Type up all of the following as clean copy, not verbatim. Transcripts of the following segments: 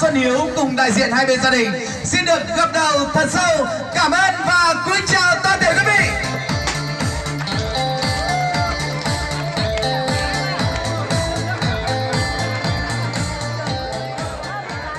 Xuân Hiếu cùng đại diện hai bên gia đình xin được gập đầu thật sâu cảm ơn và cúi chào toàn thể quý vị.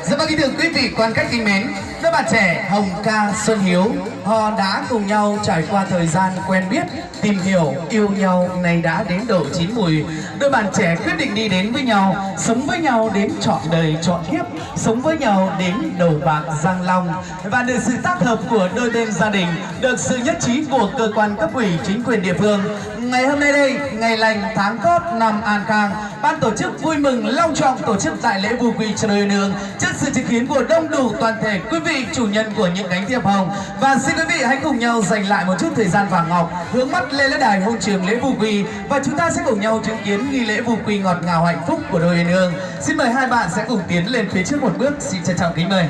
Rất vâng, kính thưa quý vị quan khách kính mến, đôi bạn trẻ Hồng Ca Xuân Hiếu họ đã cùng nhau trải qua thời gian quen biết, tìm hiểu, yêu nhau, nay đã đến độ chín mùi. Đôi bạn trẻ quyết định đi đến với nhau, sống với nhau đến trọn đời trọn kiếp, sống với nhau đến đầu bạc răng long. Và được sự tác hợp của đôi bên gia đình, được sự nhất trí của cơ quan cấp ủy chính quyền địa phương, ngày hôm nay đây, ngày lành tháng Tốt năm An Khang, ban tổ chức vui mừng long trọng tổ chức đại lễ vu quy cho đôi yêu đương trước sự chứng kiến của đông đủ toàn thể quý vị chủ nhân của những cánh thiệp hồng. Và xin quý vị hãy cùng nhau dành lại một chút thời gian vàng ngọc, hướng mắt lên lễ đài hôn trường lễ vu quy và chúng ta sẽ cùng nhau chứng kiến nghi lễ vu quy ngọt ngào hạnh phúc của đôi yêu đương. Xin mời hai bạn sẽ cùng tiến lên phía trước một bước, xin trân trọng kính mời.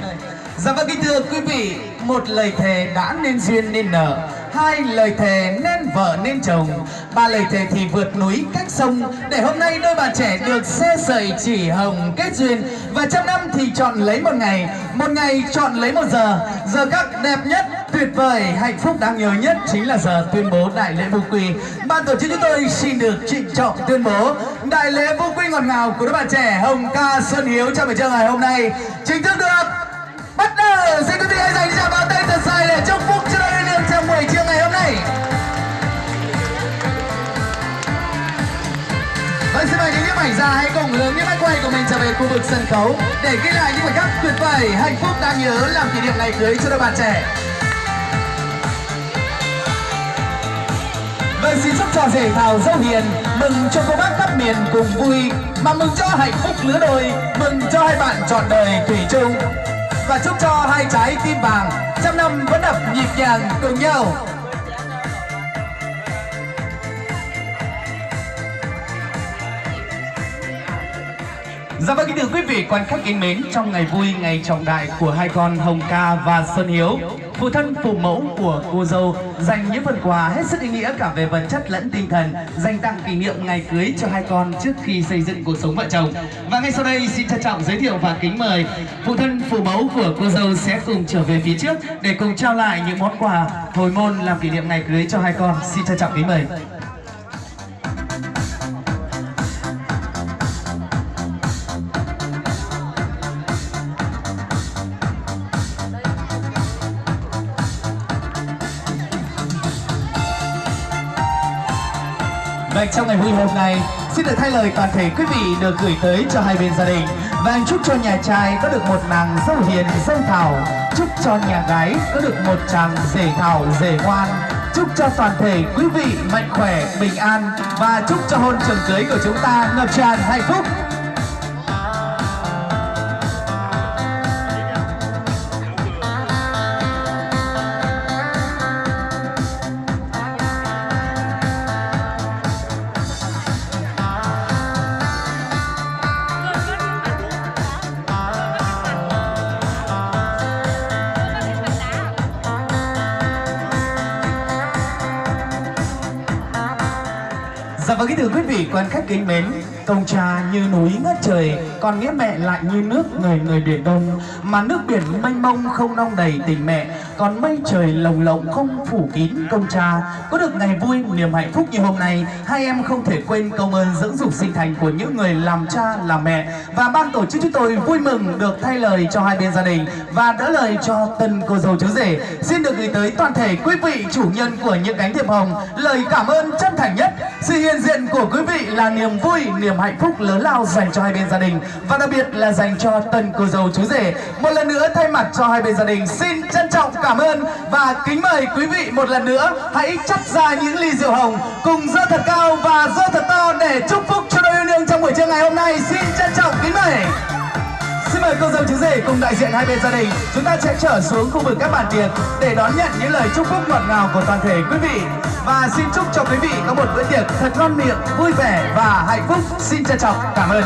Dạ vâng, kính thưa quý vị, một lời thề đã nên duyên nên nợ, hai lời thề nên vợ nên chồng, ba lời thề thì vượt núi cách sông, để hôm nay đôi bạn trẻ được xe sợi chỉ hồng kết duyên. Và trăm năm thì chọn lấy một ngày chọn lấy một giờ khắc đẹp nhất, tuyệt vời, hạnh phúc đáng nhớ nhất chính là giờ tuyên bố đại lễ vu quy. Ban tổ chức chúng tôi xin được trịnh trọng tuyên bố đại lễ vu quy ngọt ngào của đôi bạn trẻ Hồng Ca Xuân Hiếu trong buổi trưa ngày hôm nay chính thức được bắt đầu. Xin quý vị hãy dành cho báo tay thật dài để chúc phúc cho đôi yêu đương trong buổi trưa ngày hôm nay. Vâng, xin mời những nhiếp ảnh gia hãy cùng hướng những máy quay của mình trở về khu vực sân khấu để ghi lại những khoảnh khắc tuyệt vời, hạnh phúc đáng nhớ làm kỷ niệm ngày cưới cho đôi bạn trẻ. Vâng, xin chúc cho rể Thảo dâu hiền, mừng cho cô bác khắp miền cùng vui, mà mừng cho hạnh phúc lứa đôi, mừng cho hai bạn trọn đời thủy chung. Và chúc cho hai trái tim vàng trăm năm vẫn đập nhịp nhàng cùng nhau. Dạ vâng, kính thưa quý vị quan khách kính mến, trong ngày vui, ngày trọng đại của hai con Hồng Ca và Xuân Hiếu, phụ thân phụ mẫu của cô dâu dành những phần quà hết sức ý nghĩa cả về vật chất lẫn tinh thần, dành tặng kỷ niệm ngày cưới cho hai con trước khi xây dựng cuộc sống vợ chồng. Và ngay sau đây xin trân trọng giới thiệu và kính mời phụ thân phụ mẫu của cô dâu sẽ cùng trở về phía trước để cùng trao lại những món quà hồi môn làm kỷ niệm ngày cưới cho hai con. Xin trân trọng kính mời. Vậy trong ngày vui hôm nay, xin được thay lời toàn thể quý vị được gửi tới cho hai bên gia đình và chúc cho nhà trai có được một nàng dâu hiền dâu Thảo, chúc cho nhà gái có được một chàng rể Thảo rể ngoan, chúc cho toàn thể quý vị mạnh khỏe bình an và chúc cho hôn trường cưới của chúng ta ngập tràn hạnh phúc. Dạ vâng, kính thưa quý vị quan khách kính mến, công cha như núi ngất trời, còn nghĩa mẹ lại như nước người người biển Đông, mà nước biển mênh mông không đong đầy tình mẹ, còn mây trời lồng lộng không phủ kín công cha. Có được ngày vui niềm hạnh phúc như hôm nay, hai em không thể quên công ơn dưỡng dục sinh thành của những người làm cha làm mẹ. Và ban tổ chức chúng tôi vui mừng được thay lời cho hai bên gia đình và đỡ lời cho tân cô dâu chú rể. Xin được gửi tới toàn thể quý vị chủ nhân của những cánh thiệp hồng lời cảm ơn chân thành nhất. Sự hiện diện của quý vị là niềm vui, niềm hạnh phúc lớn lao dành cho hai bên gia đình và đặc biệt là dành cho tân cô dâu chú rể. Một lần nữa thay mặt cho hai bên gia đình xin trân trọng cảm ơn và kính mời quý vị một lần nữa hãy chắt ra những ly rượu hồng cùng giơ thật cao và giơ thật to để chúc phúc cho đôi yêu đương trong buổi trưa ngày hôm nay. Xin trân trọng kính mời. Xin mời cô dâu chú rể cùng đại diện hai bên gia đình chúng ta sẽ trở xuống khu vực các bàn tiệc để đón nhận những lời chúc phúc ngọt ngào của toàn thể quý vị. Và xin chúc cho quý vị có một bữa tiệc thật ngon miệng, vui vẻ và hạnh phúc. Xin trân trọng cảm ơn.